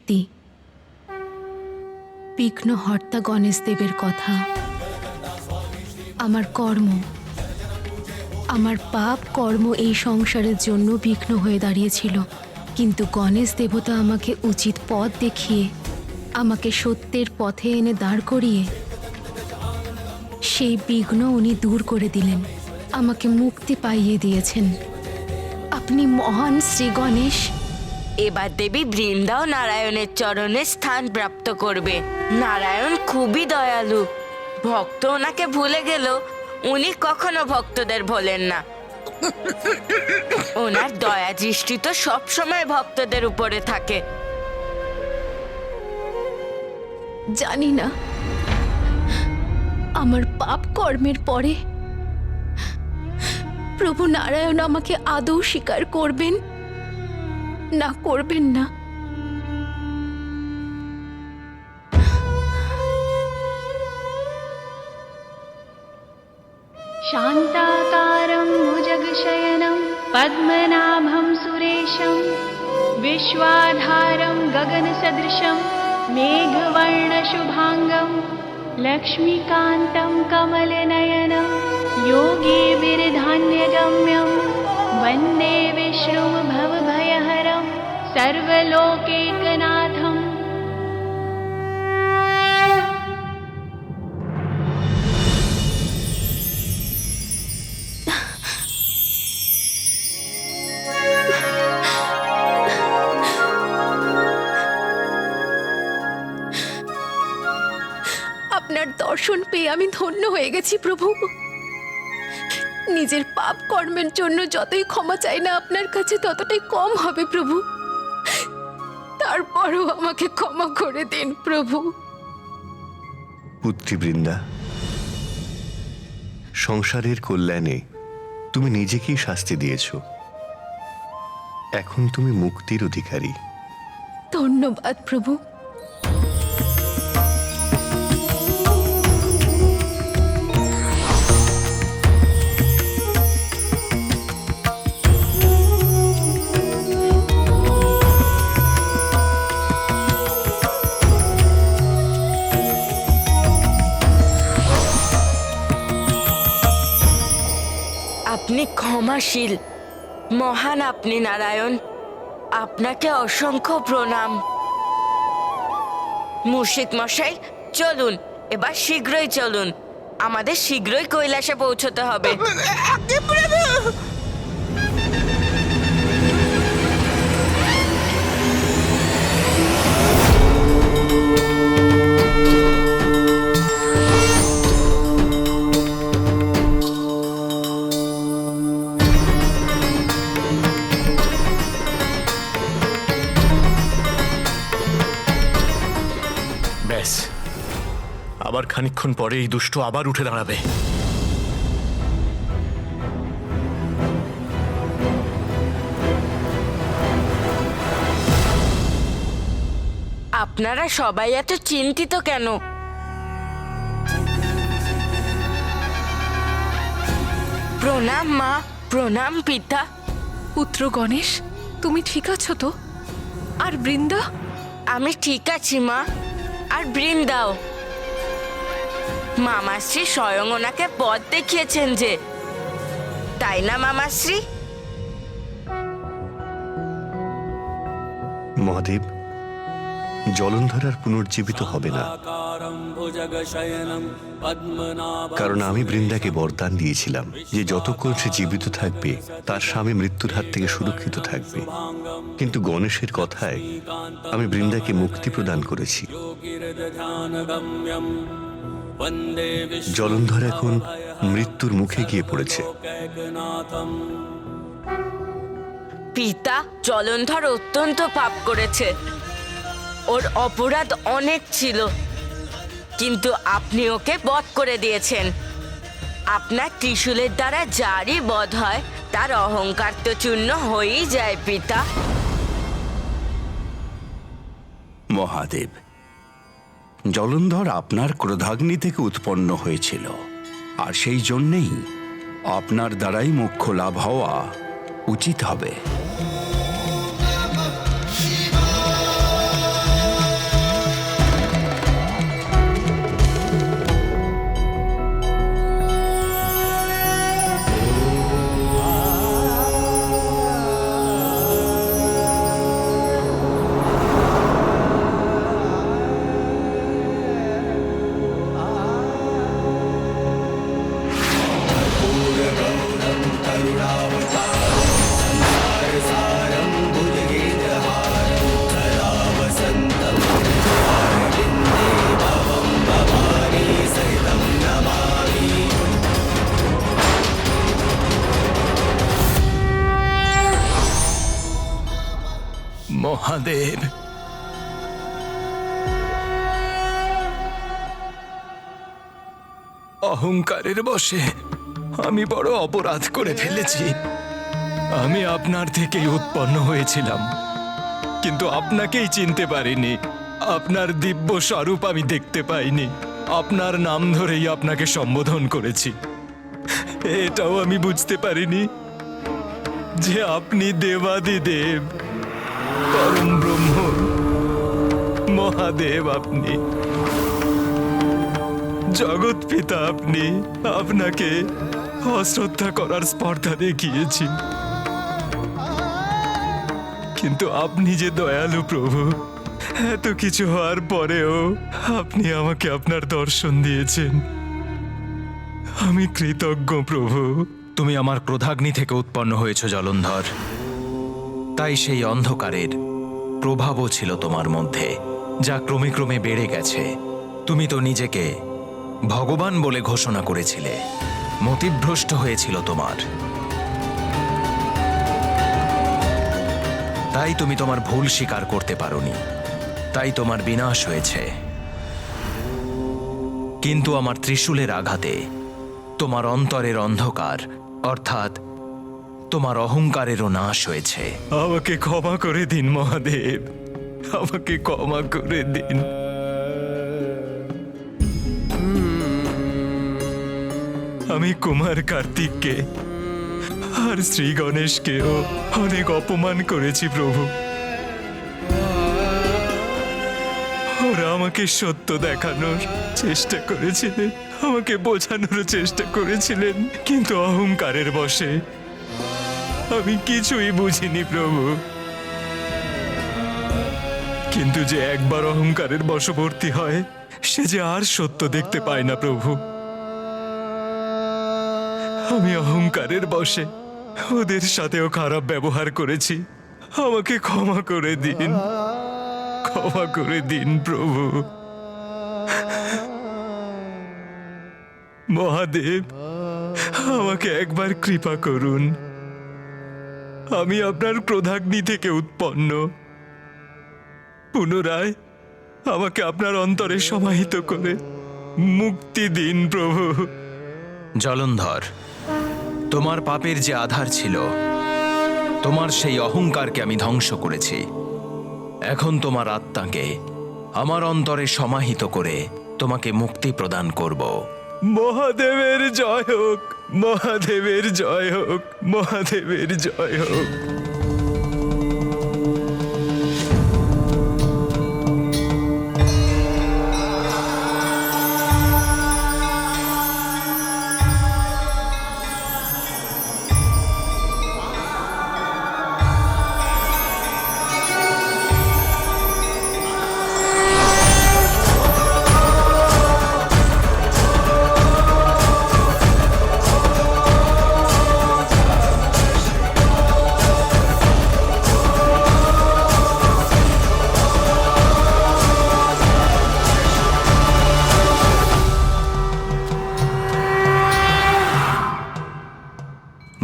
সত্যি। বিঘ্নহর্তা গণেশ দেবের কথা, আমার কর্ম, আমার পাপ কর্ম এই সংসারের জন্য বিঘ্ন হয়ে দাঁড়িয়েছিল, কিন্তু গণেশ দেবতা আমাকে উচিত পথ দেখিয়ে, আমাকে সত্যের পথে এনে দাঁড় করিয়ে সেই বিঘ্ন উনি দূর করে দিলেন, আমাকে মুক্তি পাইয়ে দিয়েছেন। আপনি মহান শ্রী গণেশ। এবার দেবী বৃন্দাও নারায়ণের চরণে স্থান প্রাপ্ত করবে। নারায়ণ খুবই দয়ালু, ভক্ত ওনাকে ভুলে গেল উনি কখনো ভক্তদের ভোলেন না। ওনার দয়া দৃষ্টি তো সবসময় ভক্তদের উপরে থাকে। জানি না আমার পাপ কর্মের পরে প্রভু নারায়ণ আমাকে আদৌ স্বীকার করবেন না করবেন না। शान्ताकारं भुजगशयनं पद्मनाभं सुरेशं विश्वाधारं गगनसदृशं मेघवर्णशुभाङ्गं लक्ष्मीकान्तं कमलनयनं योगीभिर्धान्यगम्यं वन्दे विष्णुं भवभयहरं सर्वलोकैकनाथम्। আপনার দর্শন পেয়ে আমি ধন্য হয়ে গেছি প্রভু। নিজের পাপ কর্মের জন্য যতই ক্ষমা চাই না আপনার কাছে ততটাই কম হবে প্রভু। তারপরও আমাকে ক্ষমা করে দিন প্রভু। পুত্রী বৃন্দা, সংসারের কল্যাণে তুমি নিজেকেই শাস্তি দিয়েছ, এখন তুমি মুক্তির অধিকারী। ধন্যবাদ প্রভু। আপনি ক্ষমাশীল, মহান আপনি নারায়ণ। আপনাকে অসংখ্য প্রণাম। মুর্শিদ মশাই, চলুন এবার শীঘ্রই চলুন, আমাদের শীঘ্রই কৈলাসে পৌঁছতে হবে। ব্যাস, আবার খানিকক্ষণ পরে এই দুষ্ট আবার উঠে দাঁড়াবে। আপনারা সবাই এত চিন্তিত কেন? প্রণাম মা, প্রণাম পিতা। পুত্র গণেশ, তুমি ঠিক আছো তো? আর বৃন্দা? আমি ঠিক আছি মা, আর বৃন্দাও। মামাশ্রী স্বয়ং ওনাকে পথ দেখিয়েছেন যে, তাই না মামাশ্রী? মহাদেব, জলন্ধর আর পুনর্জীবিত হবে না, কারণ আমি বৃন্দাকে বরদান দিয়েছিলাম যে যতক্ষণ সে জীবিত থাকবে তার স্বামী মৃত্যুর হাত থেকে সুরক্ষিত থাকবে। কিন্তু গণেশের কথায় আমি বৃন্দাকে মুক্তি প্রদান করেছি। জলন্ধর এখন মৃত্যুর মুখে গিয়ে পড়েছে। পিতা, জলন্ধর অত্যন্ত পাপ করেছে, ওর অপরাধ অনেক ছিল, কিন্তু আপনি ওকে বধ করে দিয়েছেন। আপনার ত্রিশূলের দ্বারা যারই বধ হয় তার অহংকার তো চূর্ণ হয়েই যায় পিতা। মহাদেব, জলন্ধর আপনার ক্রোধাগ্নি থেকে উৎপন্ন হয়েছিল, আর সেই জন্যেই আপনার দ্বারাই মোক্ষ লাভ হওয়া উচিত হবে। মহাদেব। অহংকারের বশে আমি বড় অপরাধ করে ফেলেছি। আমি আপনার থেকেই উৎপন্ন হয়েছিলাম, কিন্তু আপনাকেই চিনতে পারিনি। আপনার দিব্য স্বরূপ আমি দেখতে পাইনি। আপনার নাম ধরেই আপনাকে সম্বোধন করেছি। এটাও আমি বুঝতে পারিনি যে আপনি দেবাদিদেব, পরম ব্রহ্ম, মহাদেব। আপনি জগৎ পিতা। আপনি আপনাকে অশ্রদ্ধা করার স্পর্ধা দেখিয়েছি, কিন্তু আপনি যে দয়ালু প্রভু, এত কিছু হওয়ার পরেও আপনি আমাকে আপনার দর্শন দিয়েছেন। আমি কৃতজ্ঞ প্রভু। তুমি আমার ক্রোধাগ্নি থেকে উৎপন্ন হয়েছ জলন্ধর, তাই সেই অন্ধকারের প্রভাবও ছিল তোমার মধ্যে, যা ক্রমে ক্রমে বেড়ে গেছে। তুমি তো নিজেকে ভগবান বলে ঘোষণা করেছিলে, মতিভ্রষ্ট হয়েছিল তোমার। তাই তুমি তোমার ভুল স্বীকার করতে পারোনি, তাই তোমার বিনাশ হয়েছে। কিন্তু আমার ত্রিশূলের আঘাতে তোমার অন্তরের অন্ধকার অর্থাৎ তোমার অহংকারেরও নাশ হয়েছে। আমাকে ক্ষমা করে দিন মহাদেব, আমাকে ক্ষমা করে দিন। আমি কুমার কার্তিককে আর শ্রী গণেশকেও অনেক অপমান করেছি প্রভু। ওরা আমাকে সত্য দেখানোর চেষ্টা করেছিলেন, আমাকে বোঝানোর চেষ্টা করেছিলেন, কিন্তু অহংকারের বশে আমি কিছুই বুঝিনি প্রভু। কিন্তু যে একবার অহংকারের বশবর্তী হয়, সে যে আর সত্য দেখতে পায় না প্রভু। আমি অহংকারের বশে ওদের সাথেও খারাপ ব্যবহার করেছি। আমাকে ক্ষমা করে দিন, ক্ষমা করে দিন প্রভু। মহাদেব, আমাকে একবার কৃপা করুন। আমি আপনার ক্রোধাগ্নি থেকে উৎপন্ন। পুনরায় আমাকে আপনার অন্তরে সমাহিত করে মুক্তি দিন প্রভু। জলন্ধর, তোমার পাপের যে আধার ছিল, তোমার সেই অহংকারকে আমি ধ্বংস করেছি। এখন তোমার আত্মাকে আমার অন্তরে সমাহিত করে তোমাকে মুক্তি প্রদান করব। মহাদেবের জয় হোক, মহাদেবের জয় হোক, মহাদেবের জয় হোক।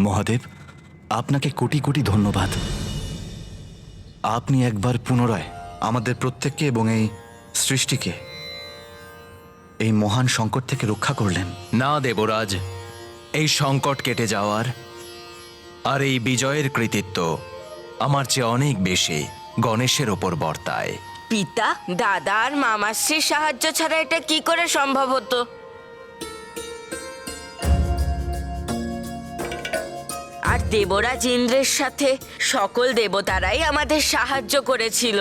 মহাদেব, আপনাকে কোটি কোটি ধন্যবাদ। আপনি একবার পুনরায় আমাদের প্রত্যেককে এবং এই সৃষ্টিকে এই মহান সংকট থেকে রক্ষা করলেন। না দেবরাজ, এই সংকট কেটে যাওয়ার আর এই বিজয়ের কৃতিত্ব আমার চেয়ে অনেক বেশি গণেশের ওপর বর্তায়। পিতা, দাদা আর মামাশ্রীর সাহায্য ছাড়া এটা কি করে সম্ভব হতো? আর দেবরাজ ইন্দ্রের সাথে সকল দেবতারাই আমাদের সাহায্য করেছিল।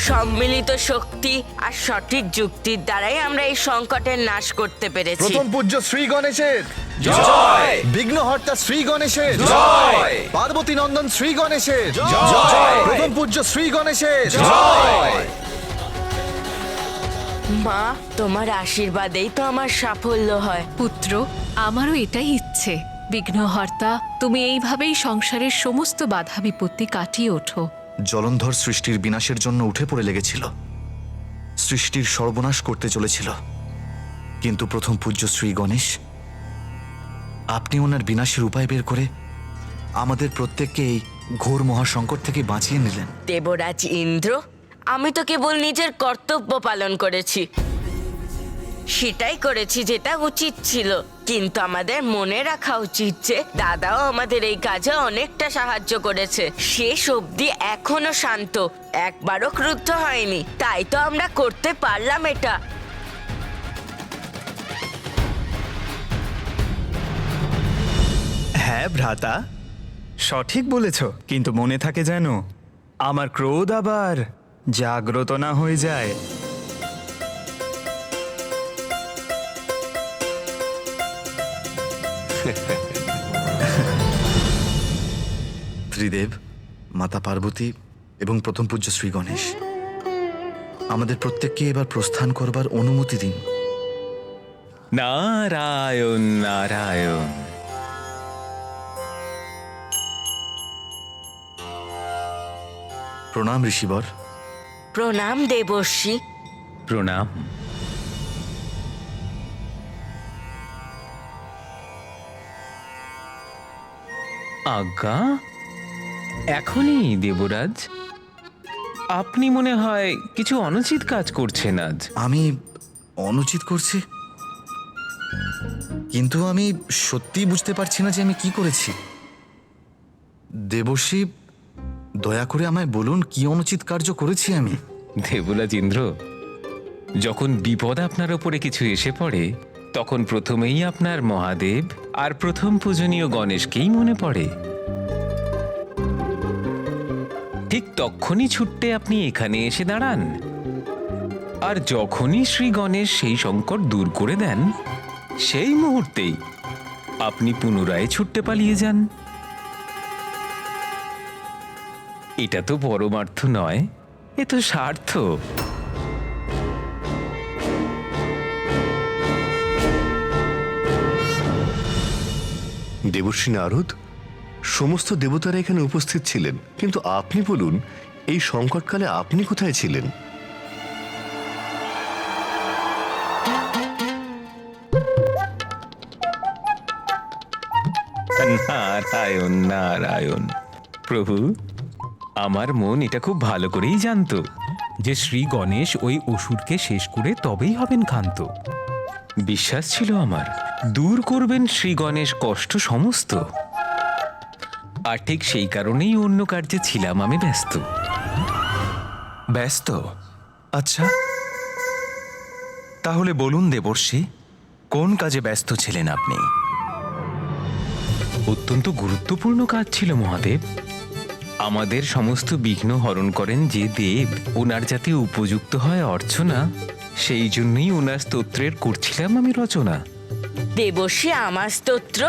সম্মিলিত শক্তি আর সঠিক যুক্তির দ্বারাই আমরা এই সংকটের নাশ করতে পেরেছি। প্রথম পূজ্য শ্রী গণেশের জয়! বিঘ্নহর্তা শ্রী গণেশের জয়! পার্বতী নন্দন শ্রী গণেশের জয়! প্রথম পূজ্য শ্রী গণেশের জয়! মা, তোমার আশীর্বাদেই তো আমার সাফল্য হয়। পুত্র, আমারও এটাই ইচ্ছে। বিঘ্নহর্তা, তুমি এইভাবেই সংসারের সমস্ত বাধা বিপত্তি কাটিয়ে ওঠো। জলন্ধর সৃষ্টির বিনাশের জন্য উঠে পড়ে লেগেছিল, সৃষ্টির সর্বনাশ করতে চলেছিল, কিন্তু প্রথম পূজ্য শ্রী গণেশ, আপনি ওনার বিনাশের উপায় বের করে আমাদের প্রত্যেককে এই ঘোর মহাসংকট থেকে বাঁচিয়ে নিলেন। দেবরাজ ইন্দ্র, আমি তো কেবল নিজের কর্তব্য পালন করেছি, সেটাই করেছি যেটা উচিত ছিল। কিন্তু আমাদের মনে রাখা উচিত যে দাদাও আমাদের এই কাজে অনেকটা সাহায্য করেছে। শেষ অবধি এখনো শান্ত, একবারও ক্রুদ্ধ হয়নি, তাই তো আমরা করতে পারলাম এটা। হ্যাঁ ভ্রাতা, সঠিক বলেছ, কিন্তু মনে থাকে যেন আমার ক্রোধ আবার জাগ্রত না হয়ে যায়। ত্রিদেব, মাতা পার্বতী এবং প্রথম পূজ্য শ্রী গণেশ, আমাদের প্রত্যেককে এবার প্রস্থান করবার অনুমতি দিন। নারায়ণ নারায়ণ। প্রণাম ঋষিবর। প্রণাম দেবর্ষি। প্রণাম। আজ্ঞা, এখনই দেবরাজ? আপনি মনে হয় কিছু অনুচিত কাজ করছেন আজ। আমি অনুচিত করছি, কিন্তু আমি সত্যি বুঝতে পারছি না যে আমি কি করেছি। দেবর্ষি, দয়া করে আমায় বলুন কি অনুচিত কার্য করেছি আমি। দেবরাজ ইন্দ্র, যখন বিপদ আপনার ওপরে কিছু এসে পড়ে তখন প্রথমেই আপনার মহাদেব আর প্রথম পূজনীয় গণেশকেই মনে পড়ে। ঠিক তখনই ছুট্টে আপনি এখানে এসে দাঁড়ান, আর যখনই শ্রী গণেশ সেই সংকট দূর করে দেন সেই মুহূর্তেই আপনি পুনরায় ছুট্টে পালিয়ে যান। এটা তো পরমার্থ নয়, এ তো স্বার্থ। দেবর্ষী নারদ, সমস্ত দেবতারা এখানে উপস্থিত ছিলেন, কিন্তু আপনি বলুন এই সংকটকালে আপনি কোথায় ছিলেন? নারায়ণ নারায়ণ। প্রভু, আমার মন এটা খুব ভালো করেই জানতো যে শ্রী গণেশ ওই অসুরকে শেষ করে তবেই হবেন ক্ষান্ত। বিশ্বাস ছিল আমার দূর করবেন শ্রী গণেশ কষ্ট সমস্ত, আর ঠিক সেই কারণেই অন্য কার্যে ছিলাম আমি ব্যস্ত। ব্যস্ত? আচ্ছা, তাহলে বলুন দেবর্ষি, কোন কাজে ব্যস্ত ছিলেন আপনি? অত্যন্ত গুরুত্বপূর্ণ কাজ ছিল মহাদেব। আমাদের সমস্ত বিঘ্ন হরণ করেন যে দেব, ওনার যাতে উপযুক্ত হয় অর্চনা, সেই জন্যই ওনার স্তোত্রের করছিলাম আমি রচনা। দেবর্ষি, আমার স্তোত্র?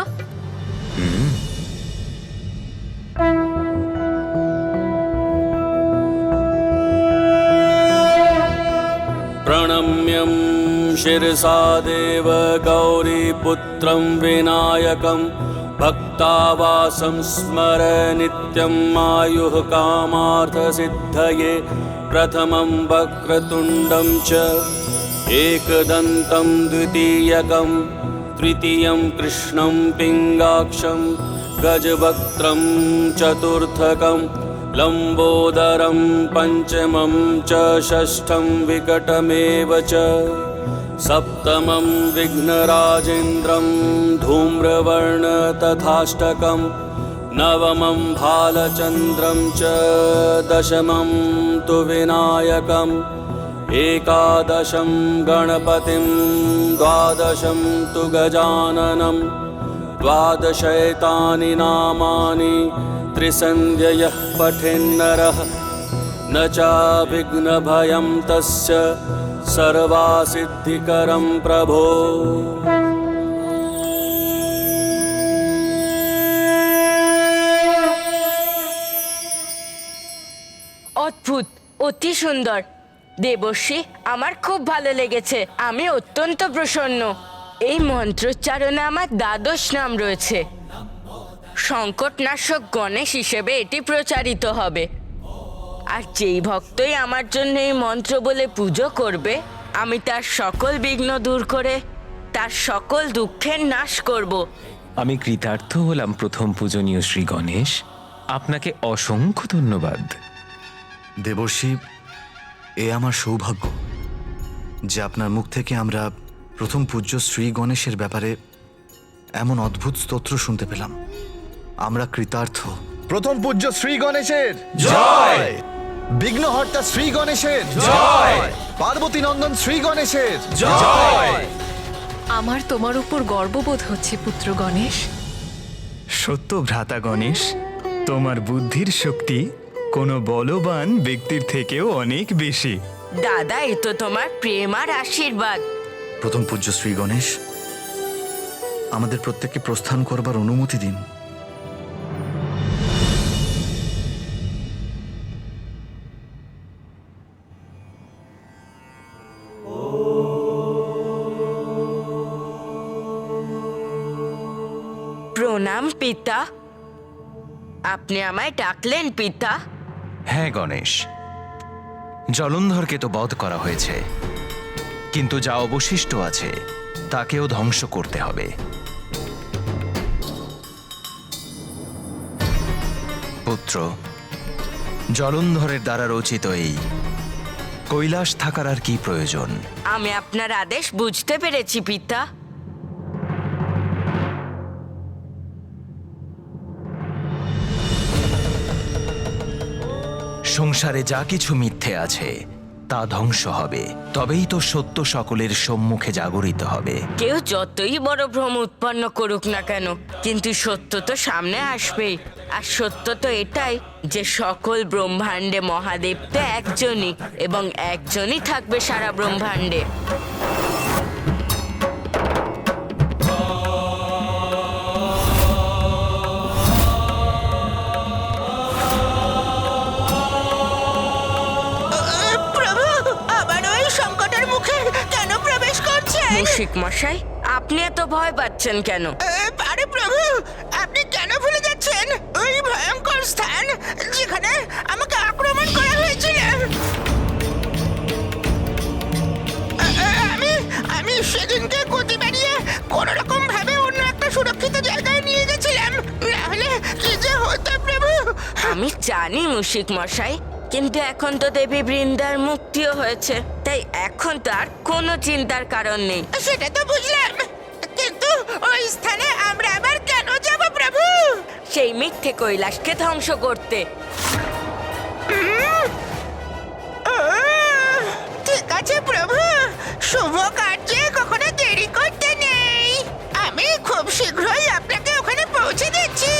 प्रणम्यं शिरसा देव गौरीपुत्रं विनायकं भक्तावासं स्मर नित्यं आयुः कामार्थसिद्धये प्रथमं वक्रतुण्डं च एकदन्तं द्वितीयकं तृतीयं कृष्णं पिङ्गाक्षं गजवक्त्रं चतुर्थकं लम्बोदरं पञ्चमं च षष्ठं विकटमेव च सप्तमं विघ्नराजेन्द्रं धूम्रवर्ण तथाष्टकं नवमं भालचन्द्रं च दशमं तु विनायकम् एकादशं गणपतिं द्वादशं तु गजाननं द्वादशैतानि नामानि त्रिसन्ध्ययः पठेन्नरः न चाविघ्नभयं तस्य सर्वासिद्धिकरं प्रभो। অদ্ভুত, অতি সুন্দর। দেবর্ষি, আমার খুব ভালো লেগেছে, আমি অত্যন্ত প্রসন্ন। এই মন্ত্রোচ্চারণে আমার দ্বাদশ নাম রয়েছে। সংকটনাশক গণেশ হিসেবে এটি প্রচারিত হবে, আর যেই ভক্তই আমার জন্য এই মন্ত্র বলে পুজো করবে, আমি তার সকল বিঘ্ন দূর করে তার সকল দুঃখের নাশ করব। আমি কৃতার্থ হলাম প্রথম পূজনীয় শ্রী গণেশ। আপনাকে অসংখ্য ধন্যবাদ। দেবর্ষি, এ আমার সৌভাগ্য যে আপনার মুখ থেকে আমরা প্রথম পূজ্য শ্রী গণেশের ব্যাপারে এমন অদ্ভুত স্তোত্র শুনতে পেলাম। আমরা কৃতার্থ। প্রথম পূজ্য শ্রী গণেশের জয়, বিঘ্নহর্তা শ্রী গণেশের জয়, পার্বতী নন্দন শ্রী গণেশের জয়। আমার তোমার উপর গর্ববোধ হচ্ছে পুত্র গণেশ। সত্য ভ্রাতা গণেশ, তোমার বুদ্ধির শক্তি কোনো বলবান ব্যক্তির থেকেও অনেক বেশি। দাদা, এ তো তোমার প্রেম আর আশীর্বাদ। প্রথম পূজ্য শ্রী গণেশ, আমাদের প্রত্যেককে প্রস্থান করবার অনুমতি দিন। প্রণাম পিতা। আপনি আমায় ডাকলেন পিতা? হ্যাঁ গণেশ, জলন্ধরকে তো বধ করা হয়েছে, কিন্তু যা অবশিষ্ট আছে তাকেও ধ্বংস করতে হবে। পুত্র, জলন্ধরের দ্বারা রচিত এই কৈলাস থাকার আর কি প্রয়োজন? আমি আপনার আদেশ বুঝতে পেরেছি পিতা। সংসারে যা কিছু মিথ্যে আছে তা ধ্বংস হবে, তবেই তো সত্য সকলের সম্মুখে জাগরিত হবে। কেউ যতই বড় ভ্রম উৎপন্ন করুক না কেন, কিন্তু সত্য তো সামনে আসবেই। আর সত্য তো এটাই যে সকল ব্রহ্মাণ্ডে মহাদেব তো একজনই, এবং একজনই থাকবে সারা ব্রহ্মাণ্ডে। মুশিক মশাই, আপনি এত ভয় পাচ্ছেন কেন? আরে প্রভু, আপনি কেন ভুলে যাচ্ছেন ওই ভয়ঙ্কর স্থান যেখানে আমাকে আক্রমণ করা হয়েছিল? আমি সেদিনকে গতি বাড়িয়ে কোনো রকম ভাবে অন্য একটা সুরক্ষিত জায়গায় নিয়ে গেছিলাম, না হলে কি যে হতো প্রভু। আমি জানি মুশিক মশাই, কিন্তু এখন তো দেবী বৃন্দার মুক্তিও হয়েছে, তাই এখন তো আর কোনো চিন্তার কারণ নেই। সেটা তো বুঝলাম, কিন্তু ওই স্থানে আমরা আবার কেন যাব প্রভু? সেই মিথ্যে কৈলাসকে ধ্বংস করতে। ঠিক আছে প্রভু, শুভ কার্যে কখনো দেরি করতে নেই। আমি খুব শীঘ্রই আপনাকে ওখানে পৌঁছে দিচ্ছি।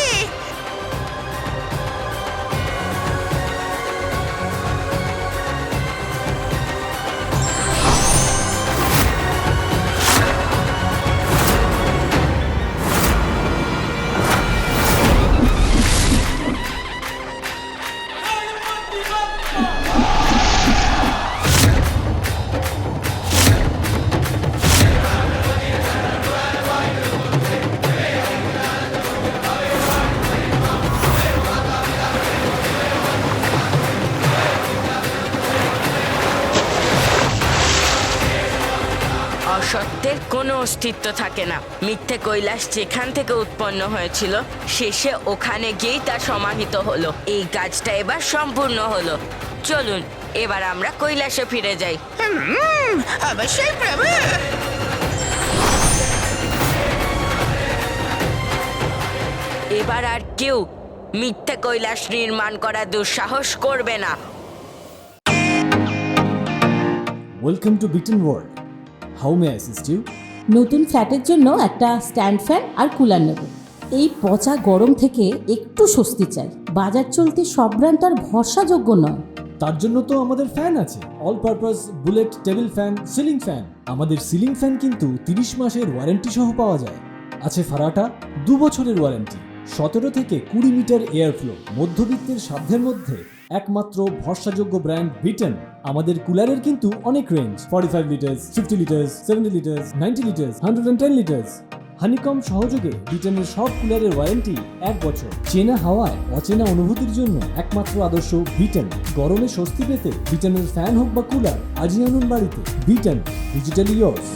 অসত্যের কোনো অস্তিত্ব থাকে না। মিথ্যে কৈলাস যেখান থেকে উৎপন্ন হয়েছিল, শেষে ওখানে গিয়েই তা সমাহিত হলো। এই কাজটা এবার সম্পূর্ণ হলো। চলুন এবার আমরা কৈলাসে ফিরে যাই। অবশ্যই প্রভু। এবার আর কেউ মিথ্যে কৈলাস নির্মাণ করার দুঃসাহস করবে না। Welcome to Beaten World. How may I assist you? নতুন ফ্ল্যাটের জন্য একটা স্ট্যান্ড ফ্যান আর কুলার নেব। এই পচা গরম থেকে একটু স্বস্তি চাই। বাজার চলতে সব ব্র্যান্ড তো আর ভরসাযোগ্য নয়। তার জন্য তো আমাদের ফ্যান আছে, all purpose bullet table fan, ceiling fan. আমাদের সিলিং ফ্যান কিন্তু 30 মাসের ওয়ারেন্টি সহ পাওয়া যায়। আছে ফারাটা 2 বছরের ওয়ারেন্টি, 17 থেকে 20 মিটার এয়ার ফ্লো, মধ্যবিত্তের সাধ্যের মধ্যে একমাত্র ভরসাযোগ্য ব্র্যান্ড বিটেন। আমাদের কুলারের কিন্তু অনেক range, 45 litres, 50 litres, 70 litres, 90 litres, 110 litres. Honeycomb সহযোগে বিটেনের সব কুলারের ওয়ারেন্টি 1 বছর। চেনা হাওয়ায় অচেনা অনুভূতির জন্য একমাত্র আদর্শ বিটেন। গরমে স্বস্তি পেতে বিটেনের ফ্যান হোক বা কুলার, আজই আনুন বাড়িতে। Beaten, digitally yours.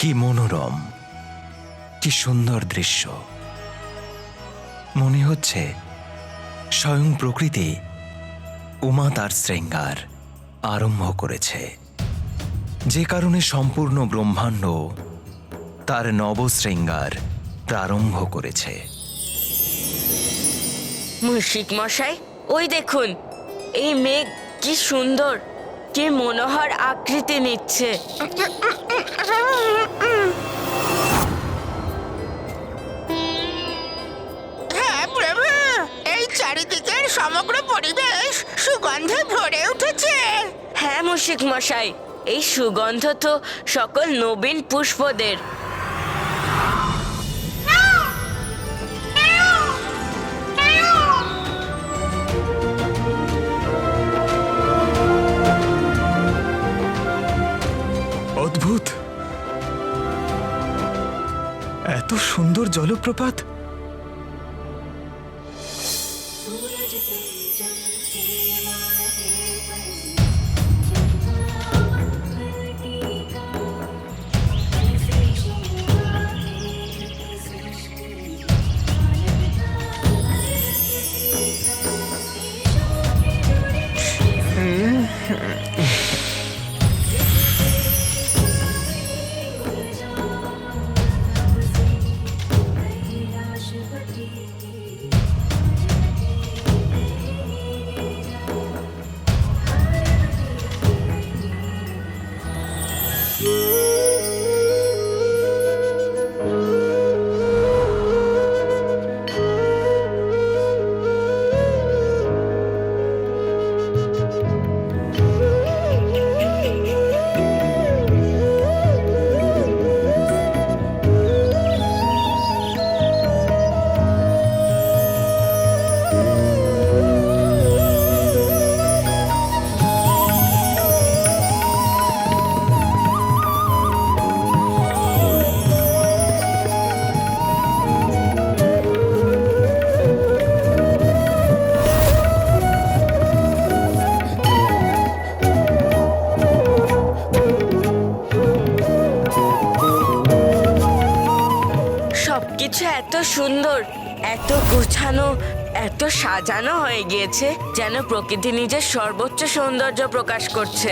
কি মনোরম, কি সুন্দর দৃশ্য। মনে হচ্ছে স্বয়ং প্রকৃতি উমা তার শৃঙ্গার আরম্ভ করেছে, যে কারণে সম্পূর্ণ ব্রহ্মাণ্ড তার নবশৃঙ্গার প্রারম্ভ করেছে। মুশিক মশাই, ওই দেখুন, এই মেঘ কি সুন্দর, কি মনোহর আকৃতি নিচ্ছে। হ্যাঁ প্রভু, এই চারিদিকের সমগ্র পরিবেশ সুগন্ধে ভরে উঠেছে। হ্যাঁ মুশিক মশাই, এই সুগন্ধ তো সকল নবীন পুষ্পদের। অদ্ভুত, এত সুন্দর জলপ্রপাত। সবকিছু এত সুন্দর, এত গোছানো, এত সাজানো হয়ে গিয়েছে, যেন প্রকৃতি নিজের সর্বোচ্চ সৌন্দর্য প্রকাশ করছে।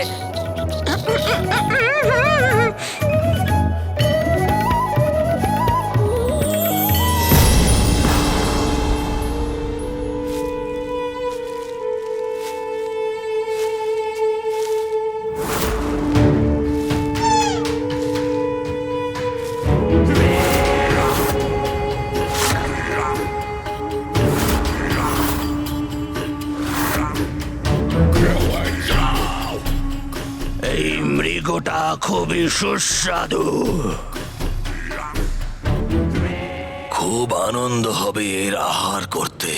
এই মৃগটা খুবই সুস্বাদু, খুব আনন্দ হবে এর আহার করতে।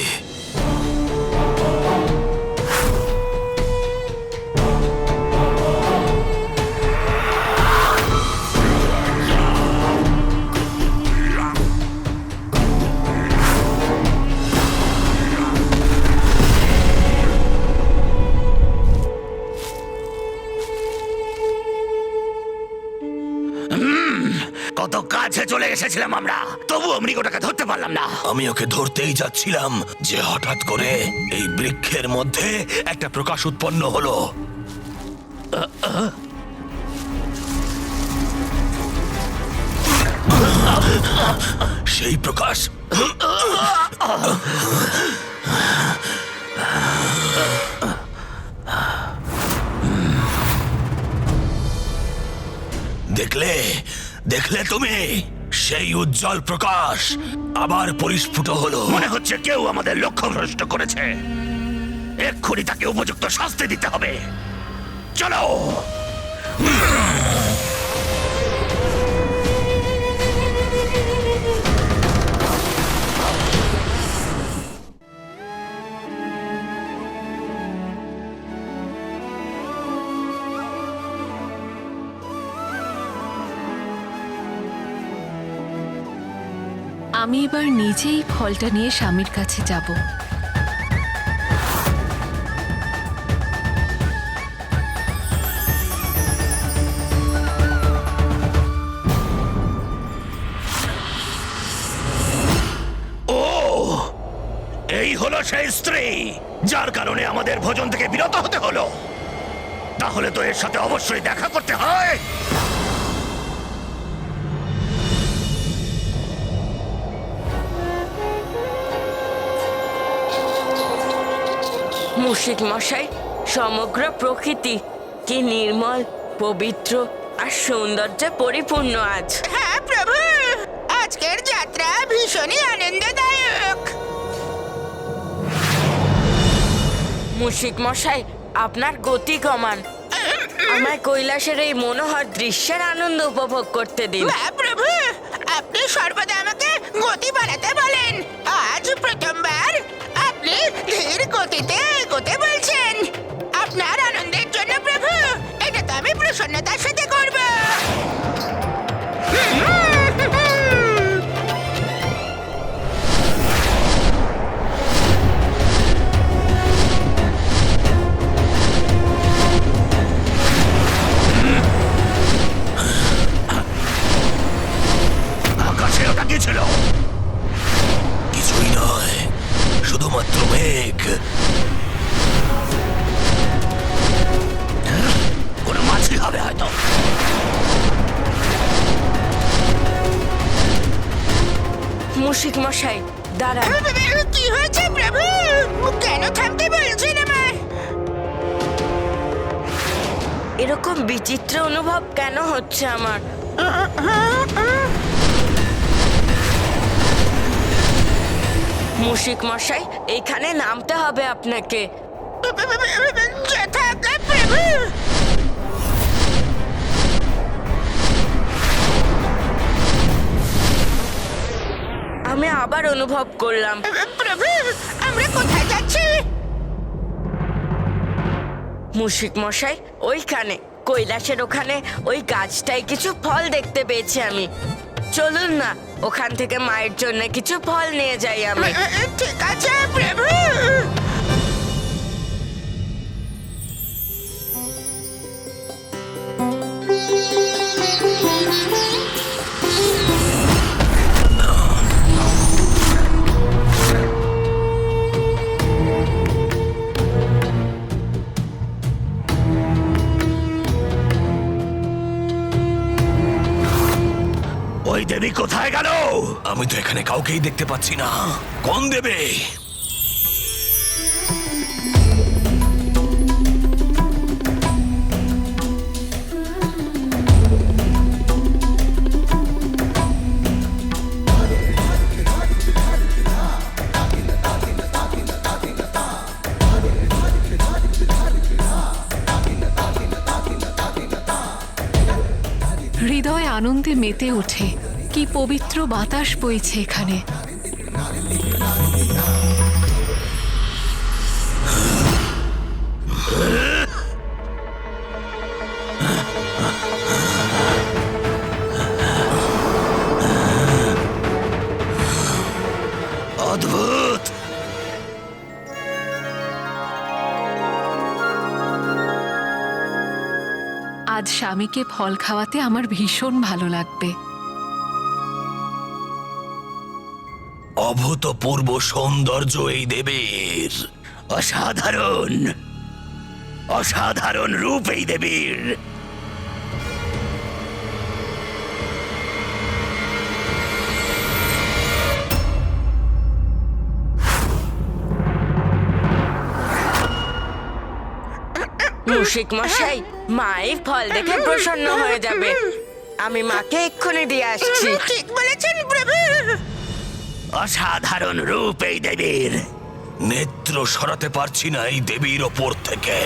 কত কাছে চলে এসেছিলাম আমরা, তবুও মৃগটাকে ধরতে পারলাম না। আমি ওকে ধরতেই যাচ্ছিলাম যে হঠাৎ করে এই বৃক্ষের মধ্যে একটা প্রকাশ উৎপন্ন হলো। সেই প্রকাশ দেখলে দেখলে তুমি, সেই উজ্জ্বল প্রকাশ আবার পরিস্ফুট হলো। মনে হচ্ছে কেউ আমাদের লক্ষ্যভ্রষ্ট করেছে। এক্ষুনি তাকে উপযুক্ত শাস্তি দিতে হবে। চলো। আমি এবার নিজেই ফলটা নিয়ে স্বামীর কাছে যাব। সেই স্ত্রী যার কারণে আমাদের ভোজন থেকে বিরত হতে হলো। তাহলে তো এর সাথে অবশ্যই দেখা করতে হয়। মুশিক মশাই, সমগ্র প্রকৃতি কি নির্মল, পবিত্র আর সৌন্দর্যে পরিপূর্ণ আজ। হ্যাঁ প্রভু, আজকের যাত্রা ভীষণই আনন্দদায়ক। মুশিক মশাই, আপনার গতি কমান। আমায় কৈলাসের এই মনোহর দৃশ্যের আনন্দ উপভোগ করতে দিন। বাহ প্রভু, আপনি সর্বদা আমাকে গতি বাড়াতে বলেন। আজ প্রথমবার আপনি ধীর গতিতে এগোতে বলছেন। আপনার আনন্দের জন্য প্রভু, এটা তো আমি প্রসন্নতার সাথে করব। আকাশে ওটা কি ছিল? কিছুই নয়, শুধুমাত্র মেঘ। কোনো মাছই হবে হয়তো। মুশিক মশাই, দাঁড়ান। কি হয়েছে প্রভু? কেন থামতে বলছেন আমায়? এরকম বিচিত্র অনুভব কেন হচ্ছে আমার? মুশিক মশাই, এইখানে নামতে হবে আপনাকে। যথাজ্ঞা প্রভু। আমি আবার অনুভব করলাম। প্রভু, আমরা কোথায় যাচ্ছি? মুশিক মশাই, ওইখানে কৈলাসের ওখানে ওই গাছটায় কিছু ফল দেখতে পেয়েছি আমি। চলুন না, ওখান থেকে মায়ের জন্য কিছু ফল নিয়ে যাই আমি। ঠিক আছে প্রভু। ওই দেবী কোথায় গেল? আমি তো এখানে কাউকেই দেখতে পাচ্ছি না। কোন দেবী? হৃদয় আনন্দে মেতে ওঠে। কি পবিত্র বাতাস বইছে এখানে। অদ্ভুত। আজ স্বামীকে ফল খাওয়াতে আমার ভীষণ ভালো লাগবে। অভূতপূর্ব সৌন্দর্য এই দেবীর। অসাধারণ, অসাধারণ রূপ এই দেবীর। মুশিক মশাই, মাই ফল দেখে প্রসন্ন হয়ে যাবে। আমি মাকে এক্ষুনি দিয়ে আসছি। ঠিক বলেছেন প্রভু। অসাধারণ রূপ এই দেবীর। নেত্র সরাতে পারছি না এই দেবীর ওপর থেকে।